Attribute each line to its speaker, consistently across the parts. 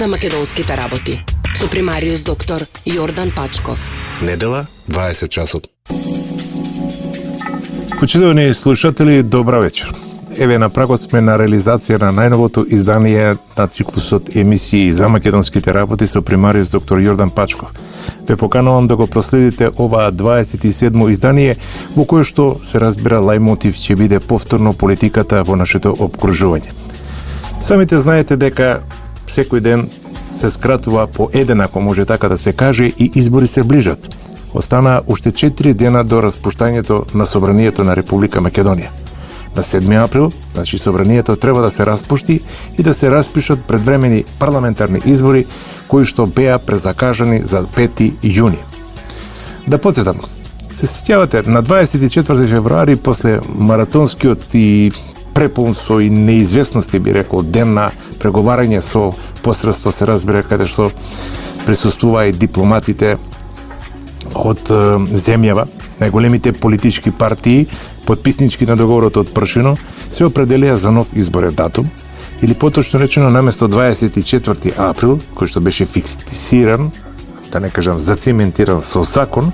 Speaker 1: за македонските работи со примариус доктор Јордан Пачков.
Speaker 2: Недела, 20 часот.
Speaker 3: Почитувани слушатели, добра вечер. Еве на прагот сме на реализација на најновото издание на циклусот емисии за македонските работи со примариус доктор Јордан Пачков. Ве поканувам да го проследите оваа 27-мо издание во кое што се разбира лајмотив ќе биде повторно политиката во нашето опкружување. Самите знаете дека секој ден се скратува по еден, ако може така да се каже, и избори се ближат. Останаа уште 4 дена до распуштањето на Собранието на Република Македонија. На 7 април, значи Собранието треба да се распушти и да се распишат предвремени парламентарни избори кои што беа презакажани за 5 јуни. Да подсетам, се сеќавате, на 24 февруари, после маратонскиот и препун со и неизвестности, би рекол, ден на преговарање со посредство, се разбира, каде што присуствуваа и дипломатите од земјава, најголемите политички партии, подписнички на договорот од Пршино, се определија за нов изборен датум, или поточно речено, наместо 24 април, кој што беше фиксиран, да не кажам зацементиран со закон,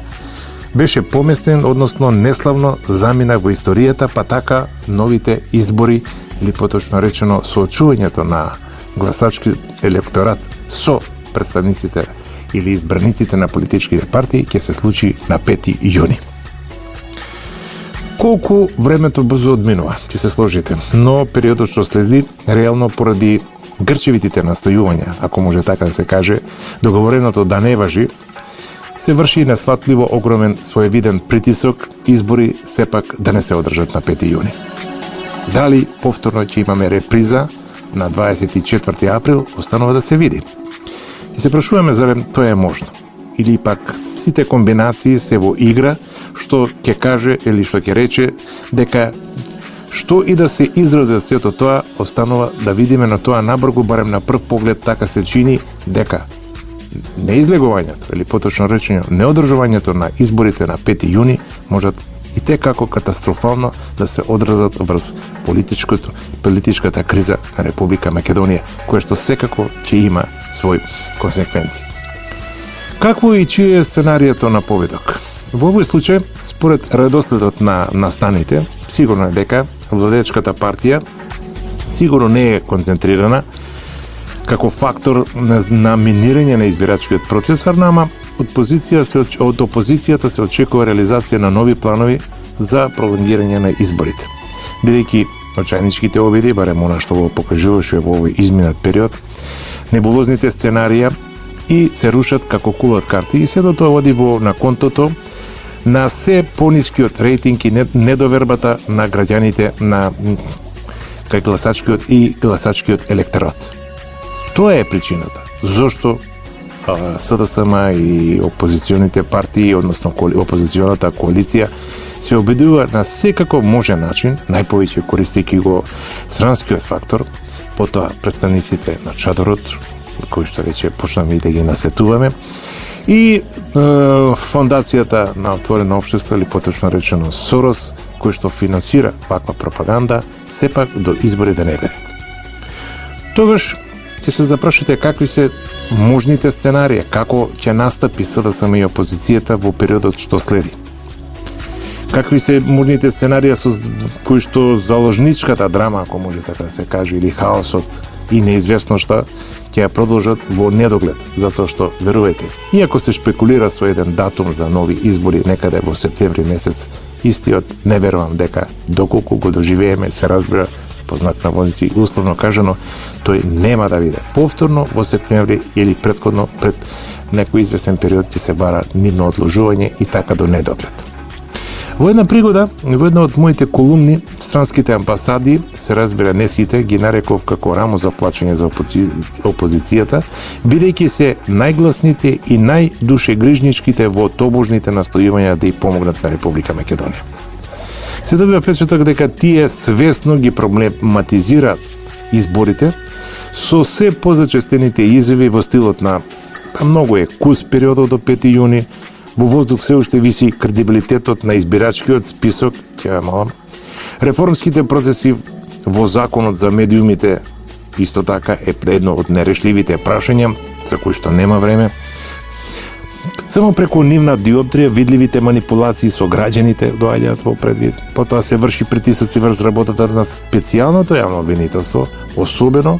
Speaker 3: беше поместен, односно неславно замина во историјата, па така новите избори, или поточно речено соочувањето на гласачки електорат со представниците или избраниците на политичките партии ќе се случи на 5 јуни. Колку времето брзо одминува, ќе се сложите, но периодот што следи, реално поради грчевитите настојувања, ако може така да се каже, договореното да не важи, се врши несватливо огромен своевиден притисок, избори сепак да не се одржат на 5 јуни. Дали повторно ќе имаме реприза на 24 април, останува да се види. И се прашуваме зарем тоа е можно. Или пак сите комбинации се во игра, што ќе каже или што ќе рече дека што и да се изроди од сето тоа, останува да видиме на тоа набргу, барем на прв поглед така се чини дека неизлегувањето, или поточно речено неодржувањето на изборите на 5 јуни можат и те како катастрофално да се одразат врз политичката криза на Република Македонија, која што секако ќе има свој консеквенции. Какво и чие е сценарието на победок? Во овој случај, според редоследот на настаните, сигурно е дека владеечката партија сигурно не е концентрирана како фактор на минирање на избирачкиот процес, ама од опозицијата се очекува реализација на нови планови за пролонгирање на изборите. Бидејќи очајничките обиди, барем она што го покажуваше во овој изминат период, небулозните сценарија и се рушат како кула од карти, и сето тоа води на контото на се понискиот рейтинг и недовербата на граѓаните на кај гласачкиот електорат. Тоа е причината. Зошто СДСМ и опозиционите партии, односно опозиционата коалиција, се обидува на секако може начин, најповеќе користејќи го странскиот фактор, потоа представниците на чадорот, кои што рече почнаме и да ги насетуваме, и фондацијата на Отворено општество, или поточно речено Сорос, кој што финансира ваква пропаганда, сепак до избори да не бере. Тогаш ќе се запрашате какви се можните сценарија, како ќе настапи СДСМ и опозицијата во периодот што следи. Какви се можните сценарија со кои што заложничката драма, ако може така да се каже, или хаосот и неизвестноста ќе ја продолжат во недоглед, затоа што, верувајте, иако се шпекулира со еден датум за нови избори некаде во септември месец, истиот не верувам дека доколку го доживееме, се разбира, по знак на водници, условно кажано, тој нема да биде повторно во септември или претходно пред некој известен период ќе се бара нивно одложување и така до недоглед. Во една пригода, во една од моите колумни, странските амбасади, се разбира не сите, ги нареков како рамо за плачење за опозицијата, бидејќи се најгласните и најдушегрижничките во тобожните настојувања да ја помогнат на Република Македонија. Се добива впечаток дека тие свесно ги проблематизираат изборите со се позачестените изјави во стилот на многу е кус периодот до 5 јуни, во воздух се уште виси кредибилитетот на избирачкиот список, реформските процеси во законот за медиумите исто така е едно од нерешливите прашања за кои што нема време. Само преку нивна диоптрија видливите манипулации со граѓаните доаѓаат во предвид. Потоа се врши притисоци врз работата на специјалното јавно обвинителство, особено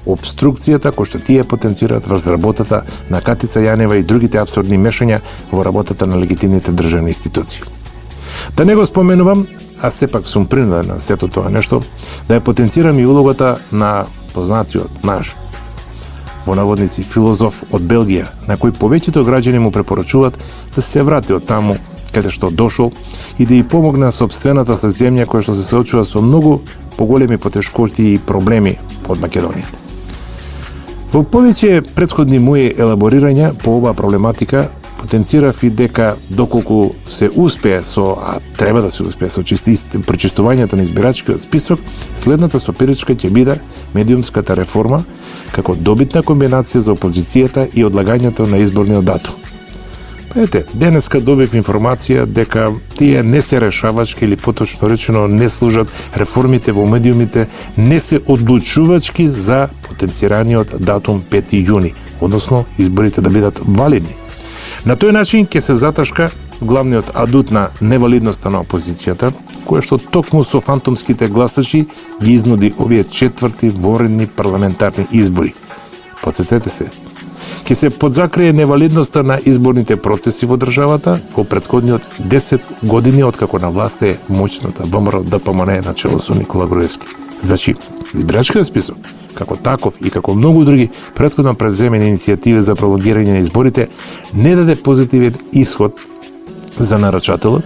Speaker 3: обструкцијата кој што тие потенцираат врз работата на Катица Јанева и другите апсурдни мешања во работата на легитимните државни институции. Да не го споменувам, а сепак сум принуден на сето тоа нешто, да ја потенцирам и улогата на познатиот наш во наводници филозоф од Белгија, на кој повеќето граѓани му препорачуваат да се врати од таму каде што дошол и да ја помогне на сопствената се земја која што се соочува со многу поголеми потешкоти и проблеми од Македонија. Во повеќе претходни мои елаборирања по оваа проблематика потенцирав и дека доколку се успее а треба да се успее со пречистувањето на избирачкиот список, следната соперичка ќе биде медиумската реформа како добитна комбинација за опозицијата и одлагањето на изборниот датум. Ете, денеска добив информација дека тие не се решавачки или поточно речено не служат реформите во медиумите, не се одлучувачки за потенцираниот датум 5 јуни, односно изборите да бидат валидни. На тој начин ќе се заташка главниот адут на невалидноста на опозицијата, која што токму со фантомските гласачи ги изнуди овие четврти воредни парламентарни избори. Потсетете се, ќе се подзакрие невалидноста на изборните процеси во државата во претходниот 10 години откако на власт е моćната ВМРО ДПМН на чело со Никола Груевски. Значи, избирачкиот список, како таков и како многу други претходно преземени иницијативи за прологирање на изборите, не даде позитивен исход за нарачателот,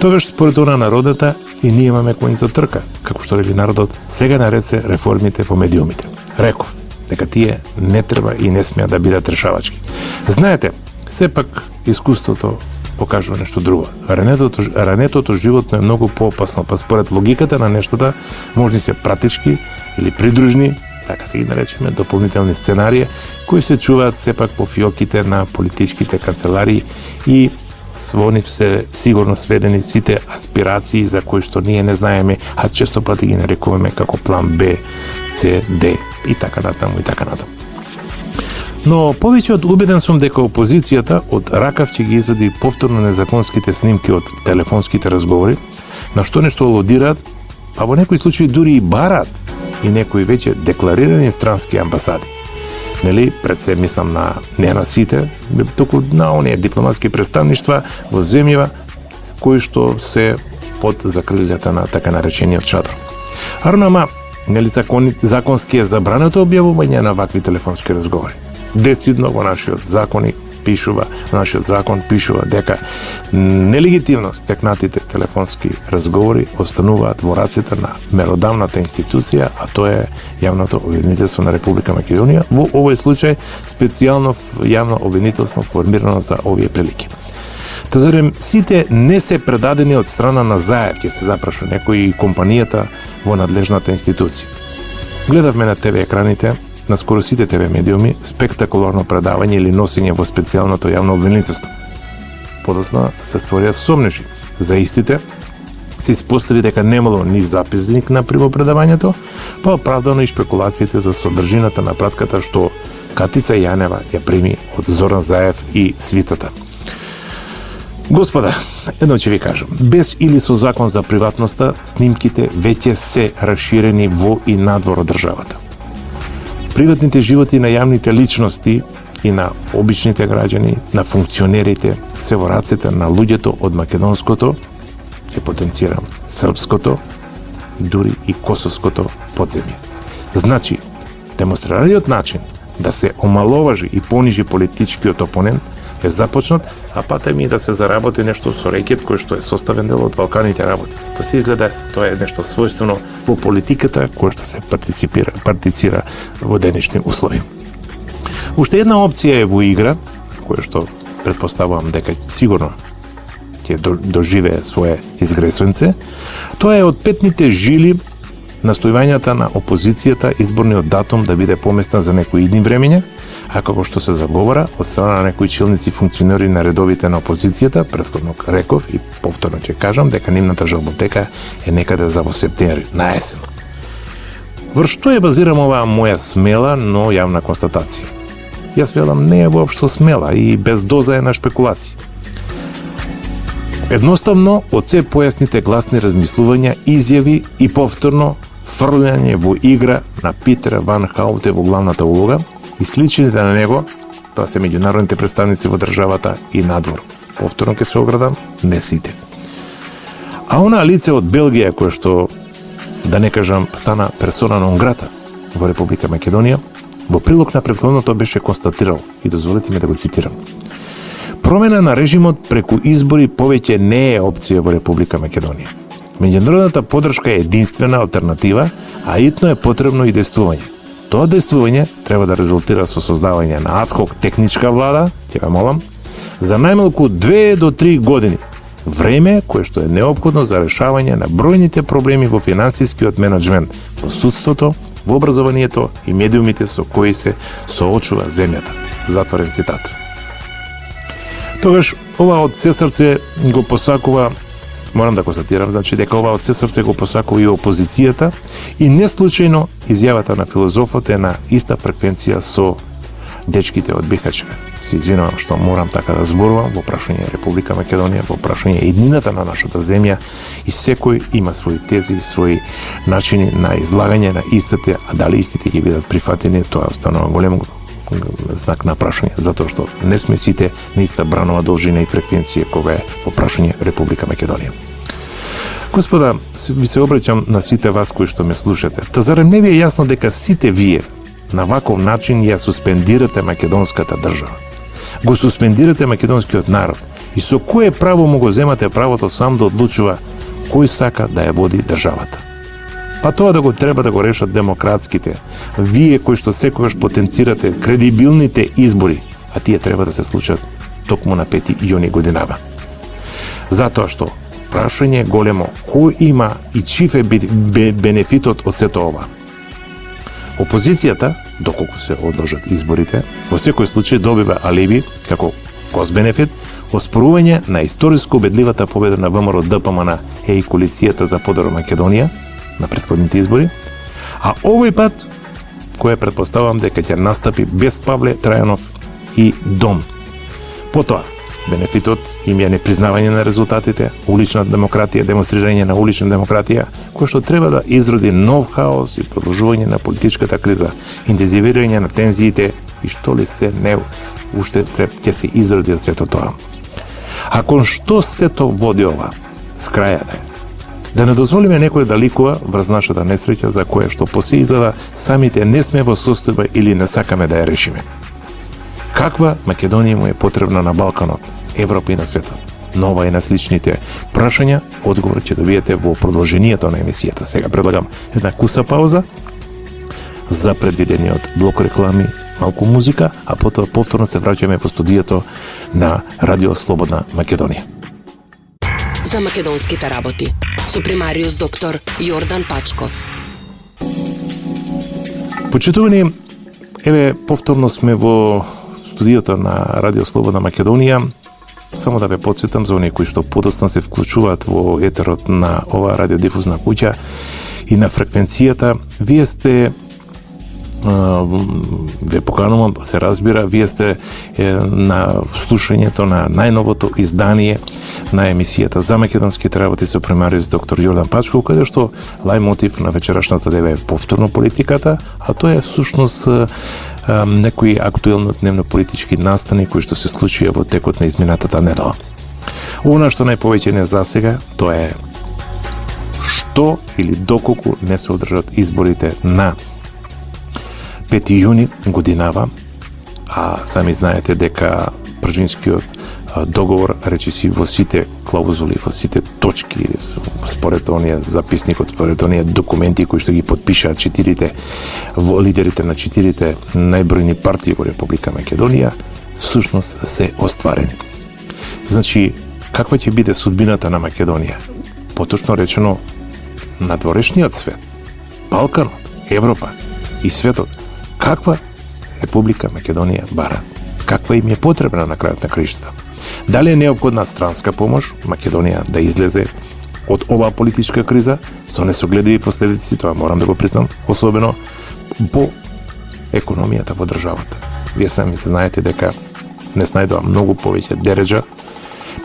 Speaker 3: тогаш според она народата и ние имаме кој за трка, како што рели народот, сега нареце реформите по медиумите. Реков дека тие не треба и не смеа да бидат решавачки. Знаете, сепак искуството покажува нешто друго. Ранетото животно е многу поопасно, па според логиката на нештата можни се пратички или придружни, така да ги наречеме, дополнителни сценарии, кои се чуваат сепак по фиоките на политичките канцеларии и во нив се сигурно сведени сите аспирации за кои што ние не знаеме, а често пати ги нарекуваме како план Б, С, Д и така натаму и така натаму. Но повеќе од убеден сум дека опозицијата од ракав ќе ги изведи повторно незаконските снимки од телефонските разговори, на што нешто алудираат, а во некои случаи дури и барат и некои веќе декларирани странски амбасади. Нели, пред се мислам не на сите, туку на оние дипломатски представништва во земјава кои што се под закрилјата на така наречениот шатор. Арнама, нели законски е забрането објавување на вакви телефонски разговори. Децидно во нашиот закон пишува дека нелегитимно стекнатите телефонски разговори остануваат во рацете на меродавната институција, а тоа е Јавното обвинителство на Република Македонија, во овој случај специјално јавно обвинителство формирано за овие прилики. Та зарем сите не се предадени од страна на Заев, ќе се запраша некој компанијата во надлежната институција. Гледавме на ТВ екраните на скоро сите ТВ медиуми спектакуларно предавање или носење во специјалното јавно обвинителство. Подосна се створија сомнежи за истите, се испостави дека немало ни записник на примопредавањето, па оправдано и шпекулациите за содржината на пратката што Катица Јанева ја прими од Зоран Заев и свитата. Господа, едно ќе ви кажам, без или со закон за приватноста, снимките веќе се расширени во и надвор од државата. Приватните животи на јавните личности и на обичните граѓани, на функционерите, се во рацете на луѓето од македонското, ќе потенцирам, српското, дури и косовското подземје. Значи, демонстрараниот начин да се омаловажи и понижи политичкиот опонент е започнат, а пата ми да се заработи нешто со рекет кој што е составен дел од Балканите работи. Тоа се изгледа, тоа е нешто својствено во политиката кој што се партицира во денешни услови. Уште една опција е во игра, која што претпоставувам дека сигурно ќе доживее свое изгресвенце, тоа е од петните жили настојувањата на опозицијата изборниот датум да биде поместен за некои идни времења, а како што се заговора од страна на некои челници функционери на редовите на опозицијата, претходно реков и повторно ќе кажам дека нивната жалботека е некаде за во септември, на есен. Врз што е базирам оваа моја смела, но јавна констатација? Јас велам не е воопшто смела и без доза е на спекулации. Едноставно, од се појасните гласни размислувања, изјави и повторно фрлање во игра на Питер Ван Хауте во главната улога и сличните на него, тоа се меѓународните представници во државата и надвор. Повторно ќе се оградам, не сите. А она лице од Белгија кое што, да не кажам, стана персона нон грата во Република Македонија, во прилог на претходното беше констатирал, и дозволете ми да го цитирам: промена на режимот преку избори повеќе не е опција во Република Македонија. Меѓународната поддршка е единствена алтернатива, а итно е потребно и действување. Тоа действување треба да резултира со создавање на адхок техничка влада, ќе ве молам, за најмалку 2 до 3 години, време кое што е неопходно за решавање на бројните проблеми во финансискиот менеджмент, во судството, во образованието и медиумите со кои се соочува земјата. Затворен цитат. Тогаш ова од се срце го посакува, морам да констатирам, значи дека ова од се срце го посакува и опозицијата, и не случајно изјавата на филозофот е на иста фреквенција со дечките од Бихачка. Се извинувам што морам така да зборувам во прашање Република Македонија, во прашање еднината на нашата земја, и секој има своји тези, своји начини на излагање на истите, а дали истите ќе бидат прифатени, тоа останува голем знак на прашање, затоа што не сме сите на иста бранова должина и фреквенција кога е во прашање Република Македонија. Господа, ви се обраќам на сите вас кои што ме слушате. Та зарем не ви е јасно дека сите вие на ваков начин ја суспендирате македонската држава? Го суспендирате македонскиот народ и со кое право му го земате правото сам да одлучува кој сака да ја води државата? Па тоа да го треба да го решат демократските, вие кои што секогаш потенцирате кредибилните избори, а тие треба да се случат токму на 5 јуни годинава. Затоа што прашање големо, кој има и чив е бенефитот од сето ова? Опозицијата, доколку се одржат изборите, во секој случај добива алиби, како кост-бенефит, оспорување на историско убедливата победа на ВМРО ДПМН и коалицијата за подобра Македонија на претходните избори, а овој пат, кој претпоставам дека ќе настапи без Павле Трајанов и Дом. Потоа, бенефитот им е непризнавање на резултатите, улична демократија, демонстрирање на улична демократија, кој што треба да изроди нов хаос и продолжување на политичката криза, интензивирање на тензиите и што ли се не уште ќе се изроди од сето тоа. А кон што сето води ова? С краја да е. Да не дозволиме некој да ликува врз нашата несреќа за која што посе изгледа самите не сме во состојба или не сакаме да ја решиме. Каква Македонија му е потребна на Балканот, Европа и на светот? Нова и на сличните прашања, одговор ќе добиете во продолжението на емисијата. Сега предлагам една куса пауза за предвидениот блок реклами, малку музика, а потоа повторно се враќаме во студиото на Радио Слободна Македонија.
Speaker 1: За македонските работи со примариус доктор Јордан Пачков.
Speaker 3: Почитувани, еве повторно сме во студиото на Радио Слободна Македонија. Само да ве подсетам за оние кои што подоцна се вклучуваат во етерот на ова радиодифузна куќа и на фреквенцијата, вие сте ве поканувам, се разбира, вие сте на слушањето на најновото издание на емисијата за македонските работи со примариус доктор Јордан Пачков, каде што лајмотив на вечерашната дева е повторно политиката, а тоа е всушност некои актуелни дневно-политички настани кои што се случија во текот на изминатата недела. Она што најповеќе не засега, тоа е што или доколку не се одржат изборите на 5 јуни годинава, а сами знаете дека пржинскиот договор, речиси во сите клаузули, во сите точки, според оние записникот, според оние документи кои што ги подпишаат лидерите на 4 најбројни партии во Република Македонија, всушност се остварени. Значи, каква ќе биде судбината на Македонија? Поточно речено, надворешниот свет, Балканот, Европа и светот, каква Република Македонија бара? Каква им е потребна на крајот на краиштата? Дали е неопходна странска помош Македонија да излезе од оваа политичка криза со несогледиви последици, тоа морам да го признам, особено по економијата во државата. Вие самите знаете дека не снајдува многу повеќе дереджа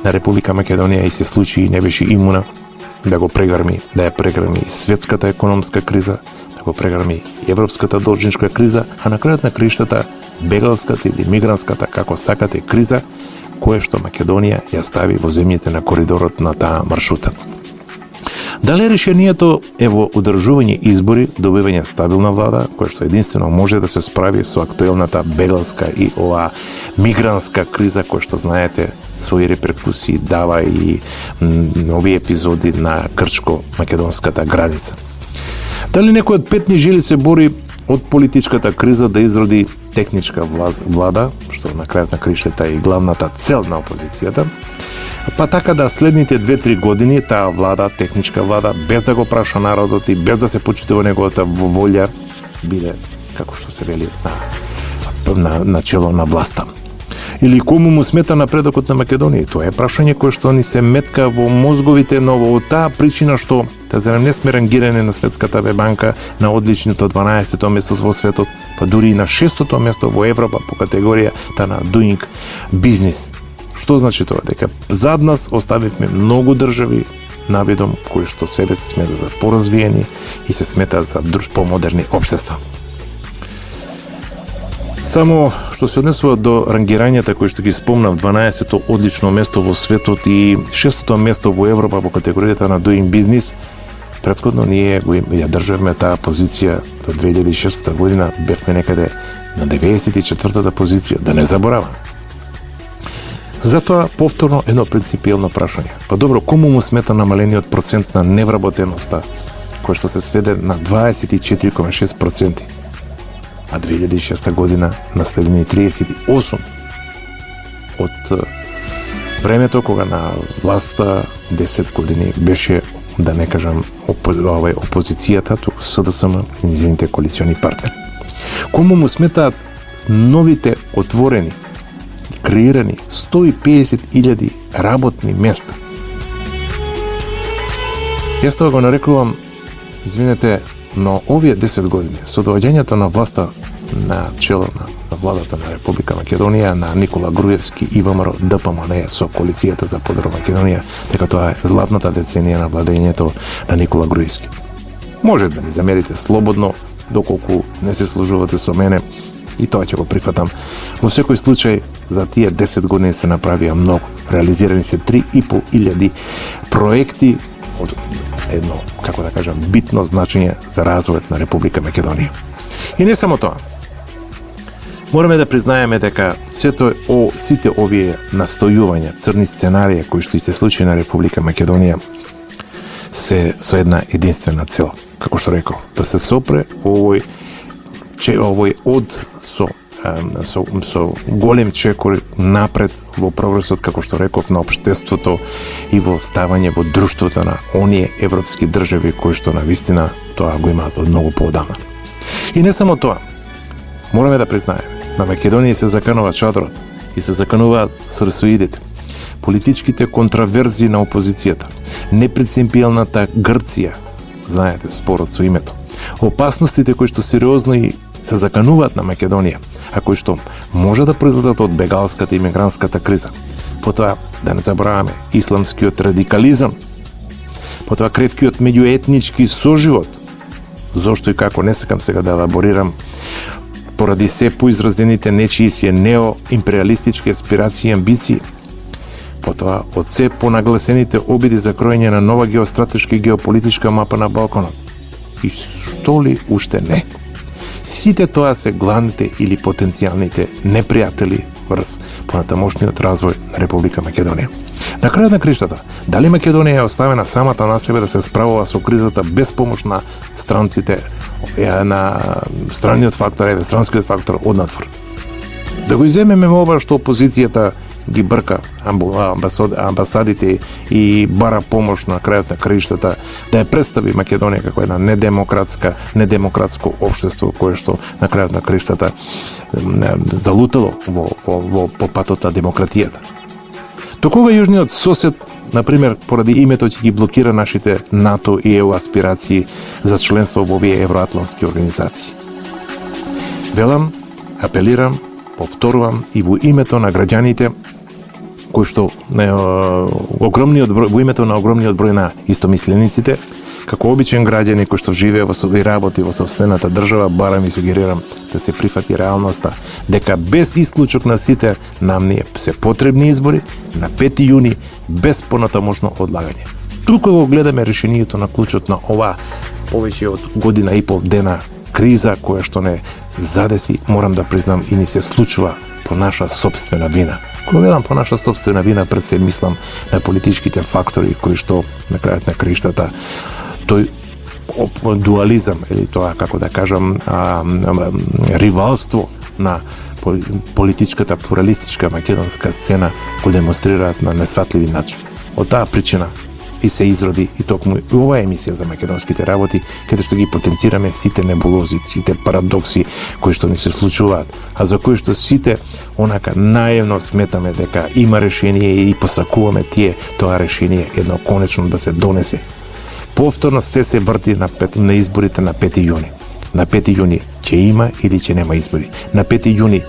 Speaker 3: на Република Македонија и се случи и не беше имуна да го прегарми, да ја прегарми светската економска криза, да го прегарми европската должничка криза, а на крајот на криштата бегалската или мигрантската, како сакате, криза, кое што Македонија ја стави во земјите на коридорот на таа маршрута. Дали решението е во одржување избори, добивање стабилна влада, која што единствено може да се справи со актуелната бегалска и оваа мигрантска криза, која што знаете своји реперкусии дава и нови епизоди на крчко-македонската граница. Дали некој од пет ни жели се бори од политичката криза да изроди техничка влада, што на крајот на криштата е и главната цел на опозицијата, па така да следните 2-3 години таа влада, техничка влада, без да го праша народот и без да се почитува неговата волја, биде, како што се вели, на чело на власта. Или кому му смета напредокот на Македонија? Тоа е прашање кое што ни се метка во мозговите, но во таа причина што зарем не сме рангирани на Светската вебанка на одличното 12-то место во светот, па дури и на 6-то место во Европа по категоријата на Doing Business. Што значи тоа? Дека зад нас оставивме многу држави навидом кои што себе се смета за поразвиени и се смета за помодерни општества. Само што се однесува до рангирањата кои што ги спомнав, 12-то одлично место во светот и 6-то место во Европа по категоријата на Doing Business, претходно ние ја државме таа позиција до 2006 година, бевме некаде на 94-та позиција, да не заборавам. Затоа повторно едно принципиелно прашање. Па добро, кому му смета намалениот процент на невработеноста, кој што се сведе на 24,6%, а 2006 година наследени 38%. Од времето кога на власта 10 години беше, да не кажам, опозицијата, туку СДСМ и низините коалициони партнери. Кому му сметаат новите отворени, креирани 150.000 работни места? Јас тоа го нарекувам, извинете, но овие 10 години, со доаѓањето на власта на чело на владата на Република Македонија, на Никола Груевски и ВМРО ДПМН со коалицијата за подобра Македонија, дека тоа е златната деценија на владењето на Никола Груевски. Може да ми замерите слободно, доколку не се служувате со мене, и тоа ќе го прифатам. Во секој случај, за тие 10 години се направија многу. Реализирани се 3.500 проекти од едно, како да кажам, битно значење за развојот на Република Македонија. И не само тоа. Мораме да признаеме дека сите овие настојувања, црни сценарии кои што и се случи на Република Македонија се со една единствена цел, како што рекол, да се сопре овој од со голем чекор напред во прогресот, како што реков, на општеството и во ставање во друштвото на оние европски држави кои што навистина тоа го имаат од многу поодамна. И не само тоа. Мораме да признаеме, на Македонија се заканува чадрот и се закануваат сорсоидите, политичките контраверзии на опозицијата, непринципиелната Грција, знаете, спорот со името, опасностите кои што сериозно и се закануваат на Македонија, а кои што може да произлезат од бегалската и мигрантската криза. Потоа, да не забраваме, исламскиот радикализам, потоа кревкиот меѓуетнички соживот, зошто и како не сакам сега да елаборирам, поради се поизразените нечии си неоимпериалистички аспирации и амбиции, потоа од се понагласените обиди за кроење на нова геостратешка и геополитичка мапа на Балканот. И што ли уште не? Сите тоа се главните или потенцијалните непријатели врз понатамошниот развој на Република Македонија. На крајот на криштата, дали Македонија е оставена самата на себе да се справува со кризата без помош на странците, на странниот фактор, странскиот фактор однатвор? Да го иземеме ова што опозицијата ги брка амбасадите и бара помош на крајот на краиштата, да ја представи Македонија како една недемократско општество кое што на крајот на краиштата залутало по патот на демократијата. Токога јужниот сосед например, поради името ќе ги блокира нашите НАТО и ЕУ аспирации за членство во овие евроатлантски организации. Велам, апелирам, повторувам и во името на граѓаните кои што во името на огромниот број на истомислениците, како обичен граѓани кој што живее и работи во сопствената држава, барам и сугерирам да се прифати реалноста дека без исклучок на сите нам не се потребни избори на 5 јуни без понатамошно одлагање. Тука го гледаме решението на клучот на ова повеќе од година и пол дена криза која што не задеси, морам да признам, и ни се случува по наша собствена вина. Кога гледам по наша собствена вина, пред се мислам на политичките фактори кои што на крајот на криштата тој дуализам или тоа, како да кажам, ривалство на политичката плуралистичка македонска сцена го демонстрираат на несватливи начин. Од таа причина и се изроди и токму и ова емисија за македонските работи, каде што ги потенцираме сите небулози, сите парадокси кои што ни се случуваат, а за кои што сите онака наивно сметаме дека има решение и посакуваме тоа решение едно конечно да се донесе. Повторно се врти на изборите на 5 јуни. На 5 јуни ќе има или ќе нема избори. На 5 јуни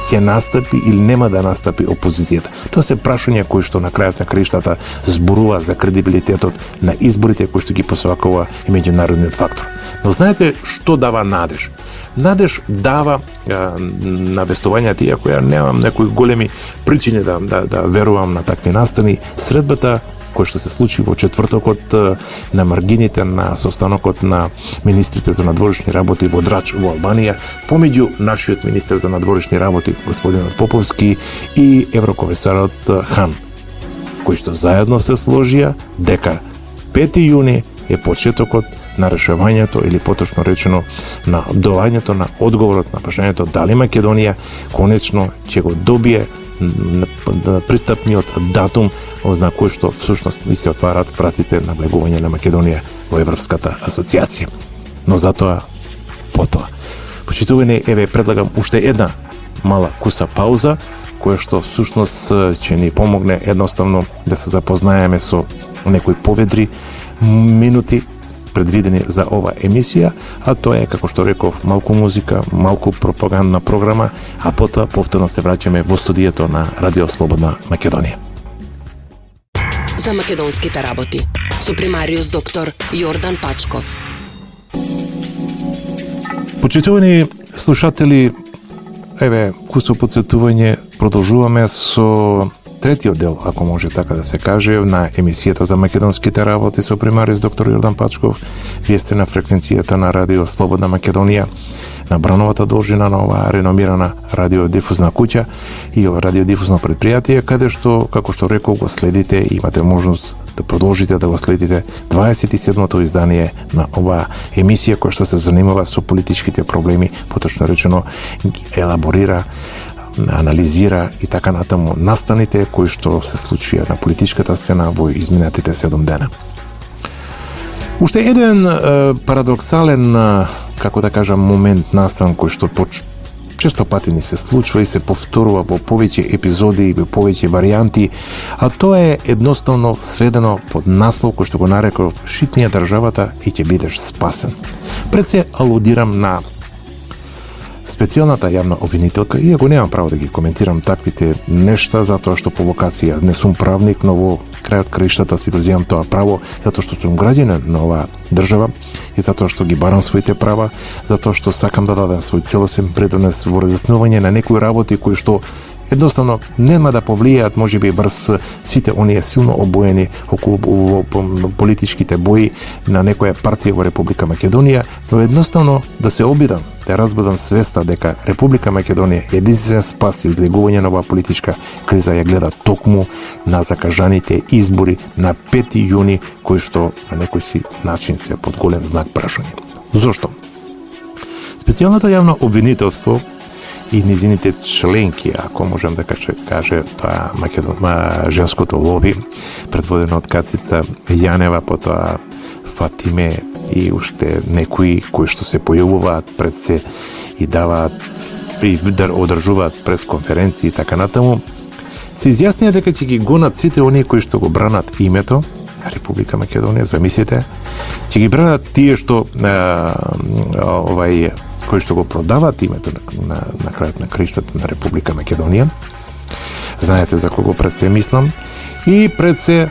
Speaker 3: ќе настапи или нема да настапи опозицијата. Тоа се прашања кои што на крајот на криштата зборува за кредибилитетот на изборите кои што ги посвакува и меѓународниот фактор. Но знаете што дава надеж? Надеж дава навестувања тие која немам некои големи причини да верувам на такви настани. Средбата кој што се случи во четвртокот на маргините на состанокот на министрите за надворешни работи во Драч во Албанија, помеѓу нашиот министер за надворешни работи господинот Поповски и еврокомесарот Хан, кои што заедно се сложија дека 5 јуни е почетокот на решавањето или поточно речено на давањето на одговорот на прашањето дали Македонија конечно ќе го добие пристапниот датум на кој што всушност и се отварат вратите на влегување на Македонија во Европската асоциација. Но затоа потоа. Почитувани, еве предлагам уште една мала куса пауза која што всушност ќе ни помогне едноставно да се запознаеме со некои поведри минути предвидени за ова емисија, а тоа е, како што реков, малку музика, малку пропагандна програма, а потоа повторно се враќаме во студиото на Радио Слободна Македонија.
Speaker 1: За македонските работи со примариус доктор Јордан Пачков.
Speaker 3: Почитувани слушатели, еве кусо подсетување, продолжуваме со третиот дел, ако може така да се каже, на емисијата за македонските работи со примариус доктор Јордан Пачков. Вие сте на фреквенцијата на Радио Слободна Македонија, на брановата должина на оваа реномирана радиодифузна куќа и ова радиодифузно предпријатие, каде што, како што реков, го следите и имате можност да продолжите да го следите 27-то издание на оваа емисија која што се занимава со политичките проблеми, поточно речено елаборира, анализира и така натаму настаните кои што се случија на политичката сцена во изминатите 7 дена. Уште еден парадоксален, како да кажам, момент настан кој што често пати ни се случува и се повторува во повеќе епизоди и во повеќе варијанти, а тоа е едноставно сведено под наслов кој што го нареков "Шитни ја државата и ќе бидеш спасен". Пред се алудирам на специјалната јавна обвинителка, иако немам право да ги коментирам таквите нешта, затоа што по вокација не сум правник, но во крајот краиштата си доземам тоа право, затоа што сум граѓанин на оваа држава и затоа што ги барам своите права, затоа што сакам да дадам свој целосен предонес во разјаснување на некои работи кои што едноставно нема да повлијаат можеби врз сите оние силно обоени околу политичките бои на некоја партија во Република Македонија, но едноставно да се обидам, да разбудам свеста дека Република Македонија единствен спас и излегување на оваа политичка криза ја гледа токму на закажаните избори на 5 јуни, кои што на некој си начин се под голем знак прашање. Зошто? Специјалната јавно обвинителство и низините членки, ако можам да каже тоа женското лоби, предводено од Кацица Јанева, потоа Фатиме и уште некои кои што се појавуваат пред се и даваат и одржуваат пресконференции и така натаму, се изјаснија дека ќе ги гонат сите оние кои што го бранат името на Република Македонија, замислете, ќе ги бранат тие што кои што го продаваат името на крајот на краиштата на Република Македонија. Знаете за кого пред се мислам, и пред се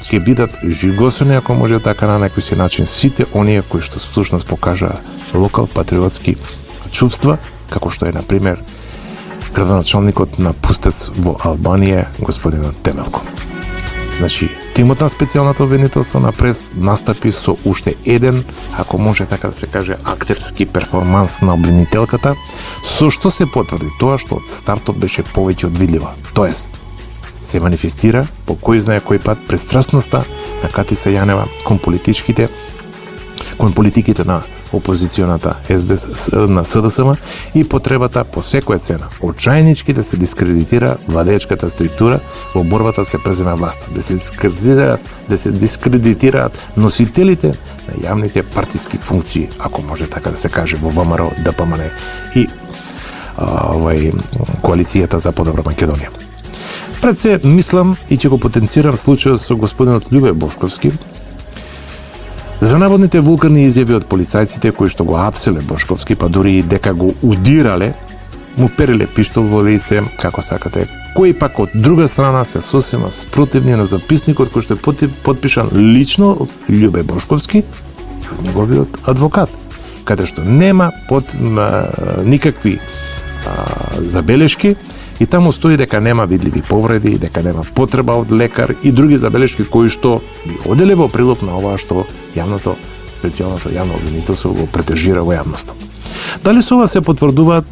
Speaker 3: ќе бидат жигосани, ако може така на некој си начин, сите оние кои што всушност покажаа локал патриотски чувства, како што е, например, градоначалникот на Пустец во Албанија, господинот Темелко. Значи, тимот на специјалното обвинителство на прес настапи со уште еден, ако може така да се каже, актерски перформанс на обвинителката, со што се потврди тоа што од стартот беше повеќе од видливо. Тоест, се манифестира по кој знае кој пат пристрасноста на Катица Јанева кон политиките на опозиционата на СДСМ и потребата по секоја цена очајнички да се дискредитира владеечката структура во борбата се презема власта, да се дискредитираат носителите на јавните партиски функции, ако може така да се каже, во ВМРО, ДПМН и коалицијата за подобра Македонија. Пред се мислам и ќе го потенцирам случајот со господинот Љубе Бошковски за наводните вулкани изјави од полицајците кои што го апселе Бошковски, па дури и дека го удирале, му периле пиштол во лице, како сакате, кои пак од друга страна се сосема спротивни на записникот кој што е потпишан лично од Љубе Бошковски и од неговиот адвокат, каде што нема никакви забелешки, и таму стои дека нема видливи повреди, дека нема потреба од лекар и други забелешки кои што би оделе во прилог на ова што јавното, специјалното јавно обвинителство го претежира во јавноста. Дали со ова се потврдуваат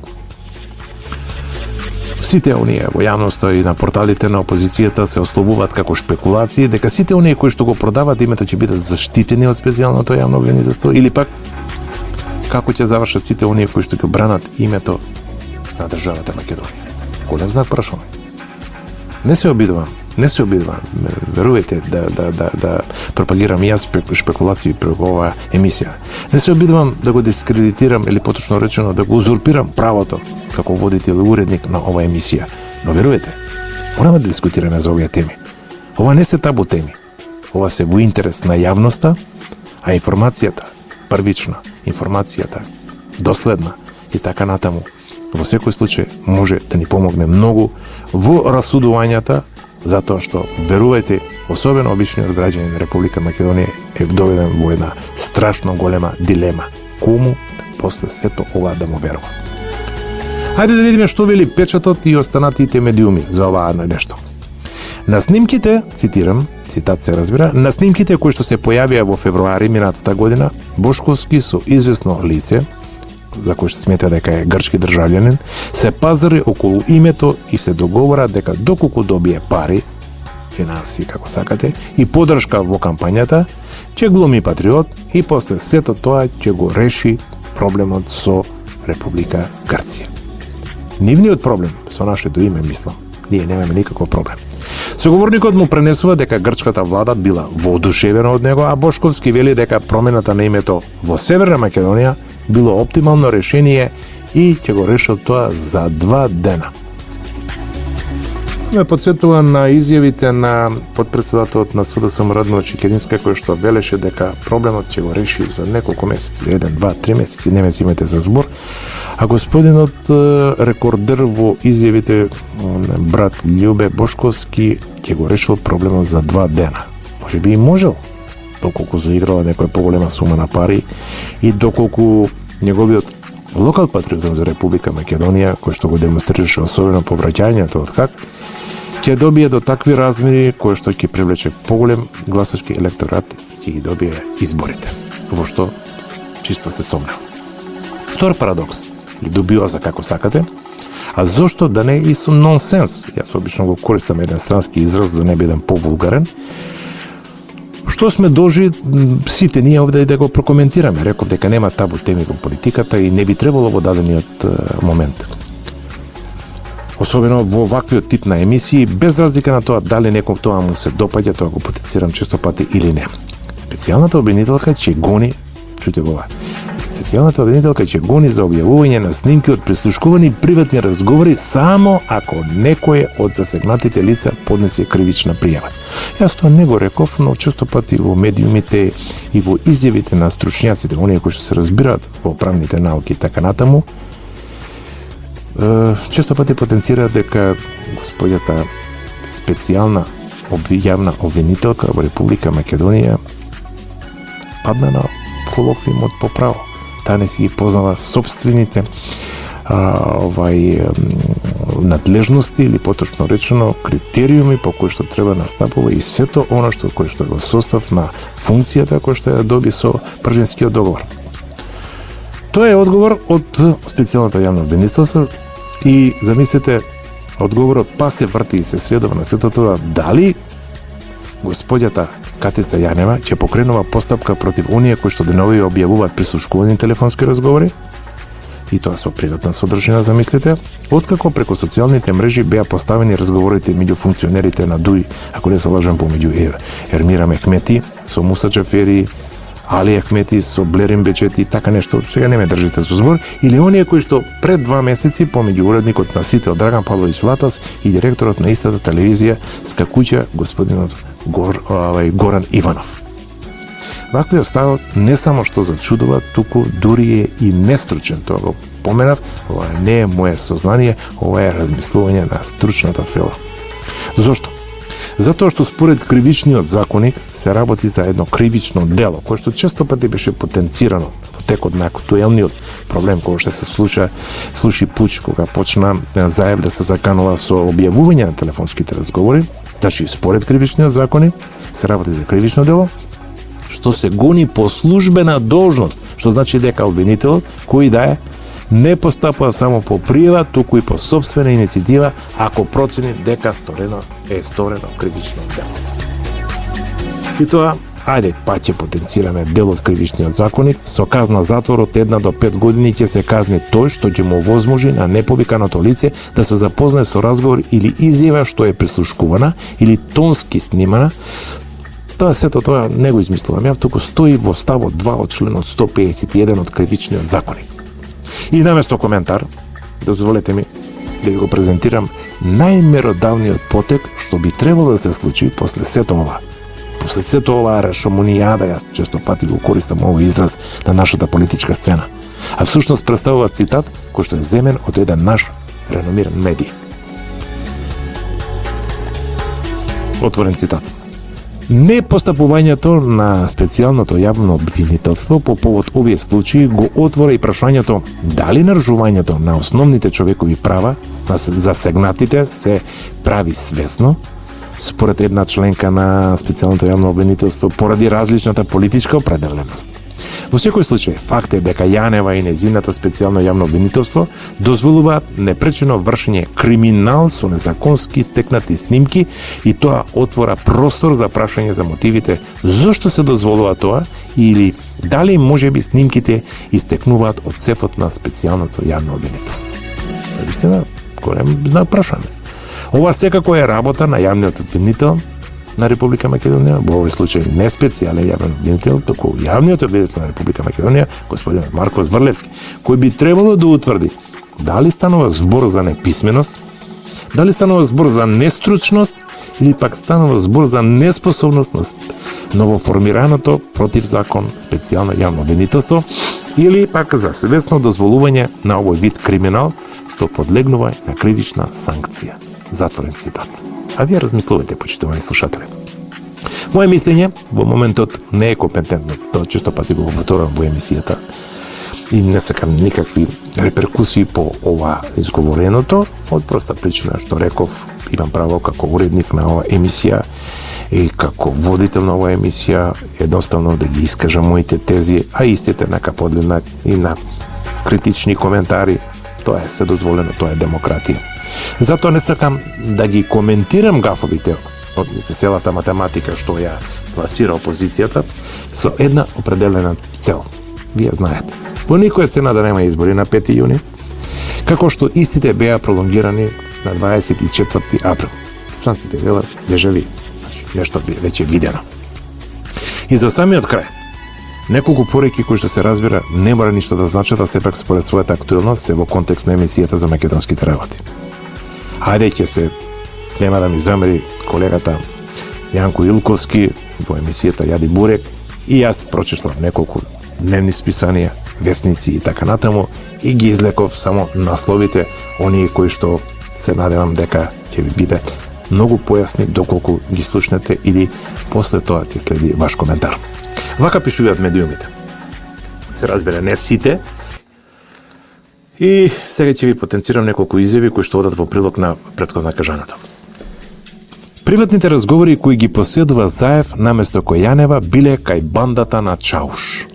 Speaker 3: сите оние во јавноста и на порталите на опозицијата се ословуваат како шпекулации, дека сите оние кои што го продаваат името ќе бидат заштитени од специјалното јавно обвинителство, или пак како ќе завршат сите оние кои што го бранат името на државата Македонија? Голем знак прашување. Не се обидувам, верувајте да пропагирам јас шпекулации преку оваа емисија. Не се обидувам да го дискредитирам или поточно речено да го узурпирам правото како водител и уредник на оваа емисија. Но верувајте, мораме да дискутираме за овие теми. Ова не се табу теми. Ова се во интерес на јавноста, а информацијата, првична, информацијата, доследна и така натаму, во секој случај може да ни помогне многу во расудувањата, затоа што, верувајте, особено обичниот граѓанин на Република Македонија е доведен во една страшно голема дилема. Кому после сето ова да му верува? Хајде да видиме што вели печатот и останатите медиуми за оваа нешто. На снимките, цитирам, цитат се разбира, на снимките кои што се појавија во февруари минатата година, Бошковски со известно лице, за кој се смета дека е грчки државјанин, се пазари околу името и се договора дека доколку добие пари, финансии како сакате, и поддршка во кампањата, ќе глуми патриот и после сето тоа ќе го реши проблемот со Република Грција. Нивниот проблем со нашето име, мислам, ние немаме никаков проблем. Соговорникот му пренесува дека грчката влада била воодушевена од него, а Бошковски вели дека промената на името во Северна Македонија било оптимално решение и ќе го решил тоа за 2 дена. Ме подсетува на изјавите на подпредседателот на СДСМ Радмила Чекеринска, кој што велеше дека проблемот ќе го реши за неколку месеци, 1, 2, 3 месеци, не ме зимете за збор, а господинот рекордер во изјавите брат Љубе Бошковски ќе го решил проблемот за 2 дена. Може би и можел, доколку заиграла некоја поголема сума на пари и доколку неговиот локал патриотизам за Република Македонија, кој што го демонстрираше особено по враќањето од ХАК, ќе добие до такви размери кој што ќе привлече поголем гласачки електорат и ќе ги добие изборите, во што чисто се сомневам. Втор парадокс, или дубиоза како сакате, а зошто да не и со нонсенс, јас обично го користам еден странски израз да не бидам повулгарен, што сме должи сите ние овде да го прокоментираме. Реков дека нема табу теми во политиката и не би требало во дадениот момент. Особено во ваквиот тип на емисии, без разлика на тоа дали некој тоа му се допаѓа, тоа го потенцирам често пати или не. Специјалната обвинителка ќе гони, чујте го ова, специјалната обвинителка ќе гони за објавување на снимки од прислушкувани приватни разговори само ако некој од засегнатите лица поднесе кривична пријава. Јас тоа не го реков, но често пати во медиумите и во изјавите на стручњаците, оние кои што се разбираат во правните науки и така натаму, често пати потенцираат дека господјата специјална јавна обвинителка во Република Македонија падна на колоквиумот по право. Таа не си ги познава собствените надлежности или поточно речено критериуми по кои што треба настапува и сето она што кој што го состав на функцијата која што ја доби со првенскиот договор. Тоа е одговор од специјалната јавна обвинителство и замислете одговорот па се врти и се сведува на сето тоа дали господјата Катица Јанева ќе покренува постапка против оние кои што денови објавуваат прислушкувани телефонски разговори и тоа со приватна содржина, замислите, откако преку социјалните мрежи беа поставени разговорите меѓу функционерите на ДУИ, ако не се лажам, помеѓу Ермира Мехмети со Муса Џафери, Али Ахмети со Блерин Бечети, така нешто, сега не ме држите со збор, или оние кои што пред 2 месеци помеѓу уредникот на Сител Драган Павлович Латас и директорот на истата телевизија скакуќа господинот Горан Иванов. Ваквиот ставот не само што зачудува, туку дури е и нестручен, тоа го поменав, ова не е моје сознание, ова е размислување на стручната фела. Зошто? Затоа што според кривичниот законник се работи за едно кривично дело, кое што често пати беше потенцирано во текот на актуелниот проблем кој што се слуши Пуч кога почна заев да се заканува со објавување на телефонските разговори. Значи, според кривичниот законник се работи за кривично дело што се гони по службена должност, што значи дека обвинителот кој да е не постапува само по пријава, туку и по сопствена иницијатива ако процени дека сторено кривично дело. И тоа, ајде па ќе потенцираме дел од кривичниот законник, со казна затвор од 1 до 5 години ќе се казни тој што ќе му овозможи на неповиканото лице да се запознае со разговор или изјава што е прислушкувана или тонски снимана. Тоа сето тоа не го измислувам ја, туку стои во ставот 2 од членот 151 од кривичниот законник. И наместо коментар, дозволете ми да го презентирам најмеродавниот потек што би требало да се случи после сето ова. После сето ова рашомонијада, јас често пати го користам овој израз на нашата политичка сцена. А всушност представува цитат кој што е земен од еден наш реномиран медиј. Отворен цитат. Не постапувањето на специјалното јавно обвинителство по повод овие случаи го отвора и прашањето дали нарушувањето на основните човекови права на засегнатите се прави свесно, според една членка на специјалното јавно обвинителство, поради различната политичка определеност. Во секој случај, факт е дека Јанева и незината специјално јавно обвинителство дозволуваат непречено вршење криминал со незаконски стекнати снимки и тоа отвора простор за прашање за мотивите зошто се дозволува тоа или дали можеби снимките истекнуваат од цефот на специјалното јавно обвинителство. Вистина, голем знак прашање. Ова секако е работа на јавниот обвинител на Република Македонија, во овој случај не специјален јавен обвинител, току јавниот обвинител на Република Македонија, господин Марко Зврлевски, кој би требало да утврди дали станува збор за неписменост, дали станува збор за нестручност или пак станува збор за неспособност на новоформираното против закон специјално јавно обвинителство или пак за свесно дозволување на овој вид криминал што подлегнува на кривична санкција. Затворен цитат. А вие размислувате, почитувани слушатели. Моje мислење во моментот не е компетентно, тоа често пати го повторувам во емисијата и не сакам никакви реперкусии по ова изговореното, од проста причина што реков, имам право како уредник на ова емисија и како водител на ова емисија едноставно да ги искажам моите тези, а истите нека подледнак и на критични коментари. Тоа е се дозволено, тоа е демократија. Затоа не сакам да ги коментирам гафовите од веселата математика што ја пласира опозицијата со една определена цел. Вие знаете. Во никоја цена да нема избори на 5 јуни, како што истите беа пролонгирани на 24 април. Франците велат дежави, значи нешто веќе видено. И за самиот крај, Неколку пореки кои што се разбира не мора ништо да значат, а сепак според својата актуелност се во контекст на емисијата за македонските работи. Хајде ќе се, нема да ми замери колегата Јанко Илковски во емисијата Јади Бурек, и јас прочитав неколку дневни списанија, весници и така натаму, и ги излеков само насловите, оние кои што се надевам дека ќе ви биде многу појасни доколку ги слушнете или после тоа ќе следи ваш коментар. Вака пишуваат медиумите. Се разбира, не сите. И сега ќе ви потенцирам неколку изјави кои што одат во прилог на претходно кажаното. Приватните разговори кои ги поседува Заев наместо Којанева биле кај бандата на Чауш.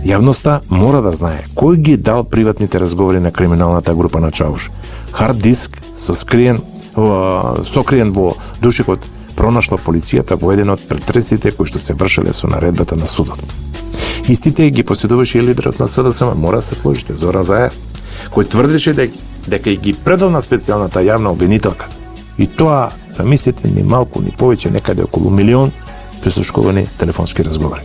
Speaker 3: Јавноста мора да знае кој ги дал приватните разговори на криминалната група на Чауш. Хард диск сокриен во душикот пронашла полицијата во еден од претресите кои што се вршеле со наредбата на судот. Истите ги поседуваше и лидерот на СДСМ, мора да се сложите, Зоран Заев, кој тврдеше дека ги предал на специјалната јавна обвинителка. И тоа, замислите, ни малку, ни повеќе, некаде околу 1 милион прислушкувани телефонски разговори.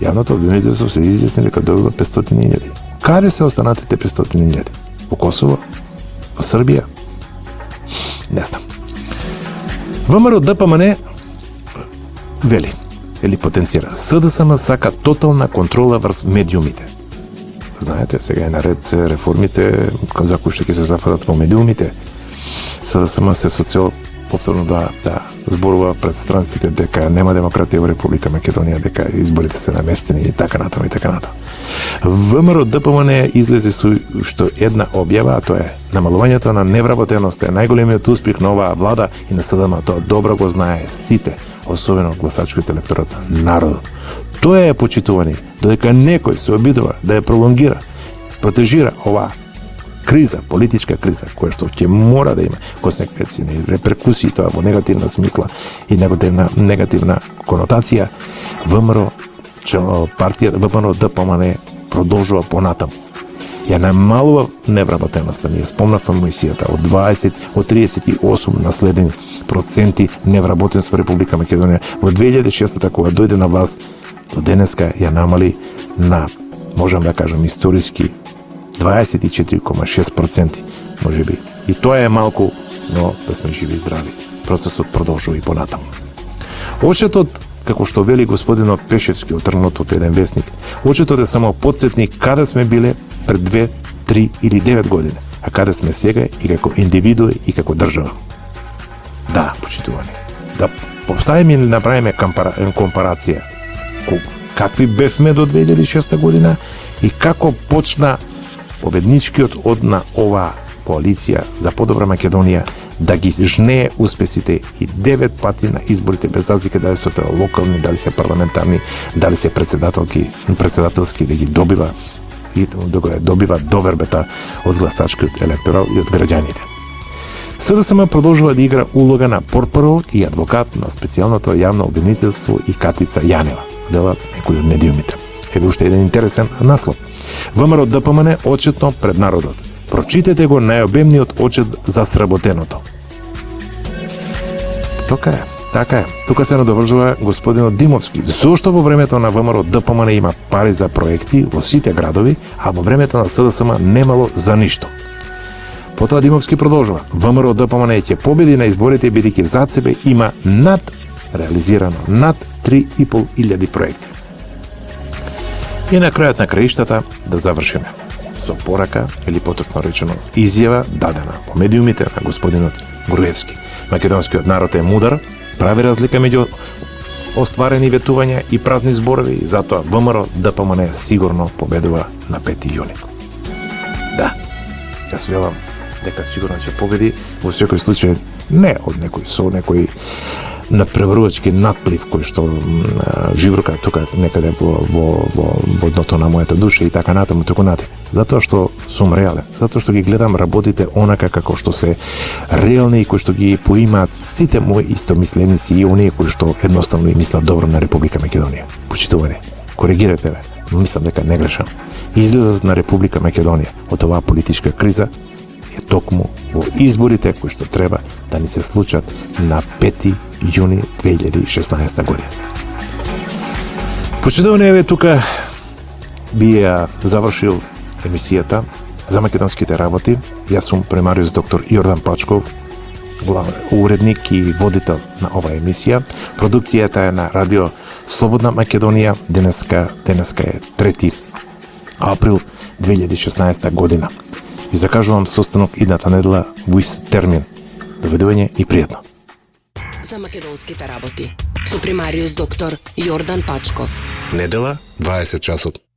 Speaker 3: Јавното обвинителство се изјасни дека добива 500.000. Каде се останатите 500.000? Во Косово? Во Србија? Не знам. ВМРО ДПМН вели, или потенцира, СДСМ сака тотална контрола врз медиумите. Знаете, сега е наред се реформите за кои што ќе се зафатат во медиумите. СДСМ се со цел повторно да зборува пред странците дека нема демократија во Република Македонија, дека изборите се наместени и така натаму и така натаму. ВМРО ДПМН излезе што една објава, а тоа е намалувањето на невработеноста е најголемиот успех на оваа влада и на СДСМ. Тоа добро го знае сите, особено гласачкиот електорат, народот. Тоа е почитувани, додека некој се обидува да ја пролонгира, протежира оваа криза, политичка криза, која што ќе мора да има консеквенции и реперкусии тоа во негативна смисла и негативна конотација, ВМРО партија ВМРО ДПМН продолжува понатаму. Ја намалува невработеноста. Ние спомнавме емисијата од 38 на следен проценти невработеност во Република Македонија. Во 2006 кога дојде на власт, до денеска ја намали на, можам да кажам, историски 24,6%, може би. И тоа е малку, но да сме живи и здрави. Процесот продолжува и понатаму. Очетот, како што вели господинот Пешевски отргнат од еден весник, очетот е само подсетник каде сме биле пред 2, 3 или 9 години, а каде сме сега и како индивидуи и како држава. Да, почитувани. Да поставиме или направиме компарација. Какви бевме до 2006 година и како почна победничкиот од на оваа коалиција за подобра Македонија да ги жнее успесите и 9 пати на изборите, без разлика дали се локални, дали се парламентарни, дали се председателски, да ги добива и да го добива довербата од гласачкиот електорал и од граѓаните. СДСМ продолжува да игра улога на порпорол и адвокат на специјалното јавно обвинителство и Катица Јанева, велат некои од медиумите. Еве уште еден интересен наслов. ВМРО ДПМН очетно пред народот. Прочитете го најобемниот очет за сработеното. Така е. Тука се надовржува господинот Димовски. Зошто во времето на ВМРО ДПМН има пари за проекти во сите градови, а во времето на СДСМ немало за ништо? Потоа Димовски продолжува. ВМРО ДПМН ќе победи на изборите бидејќи зад себе има реализирано над 3.500 проекти. И на крајот на краиштата да завршиме со порака, или поточно речено изјава дадена во медиумите на господинот Груевски. Македонскиот народ е мудар, прави разлика меѓу остварени ветувања и празни зборови и затоа ВМРО ДПМН сигурно победува на 5 јуни. Да, јас велам дека сигурно ќе победи, во секој случај не од некој надпреварувачки надплив кој што живрука тука некаде во дното на мојата душа и така натаму, затоа што сум реален, затоа што ги гледам работите онака како што се реални и кои што ги поимаат сите мои истомисленици и оние кои што едноставно и мислат добро на Република Македонија. Почитувани, коригирате ве, но мислам дека не грешам. Изгледот на Република Македонија од оваа политичка криза е токму во изборите кои што треба да ни се случат на 5 јуни 2016 година. Почитуване, еве тука би ја завршил емисијата за македонските работи. Јас сум премариус доктор Јордан Пачков, главен уредник и водител на оваа емисија. Продукцијата е на радио Слободна Македонија. Денеска е 3 април 2016 година. Ви закажувам состанок идната недела во ист термин. Довидување и пријатно.
Speaker 1: За македонските работи со примариус доктор Јордан Пачков.
Speaker 2: Недела, 20 часот.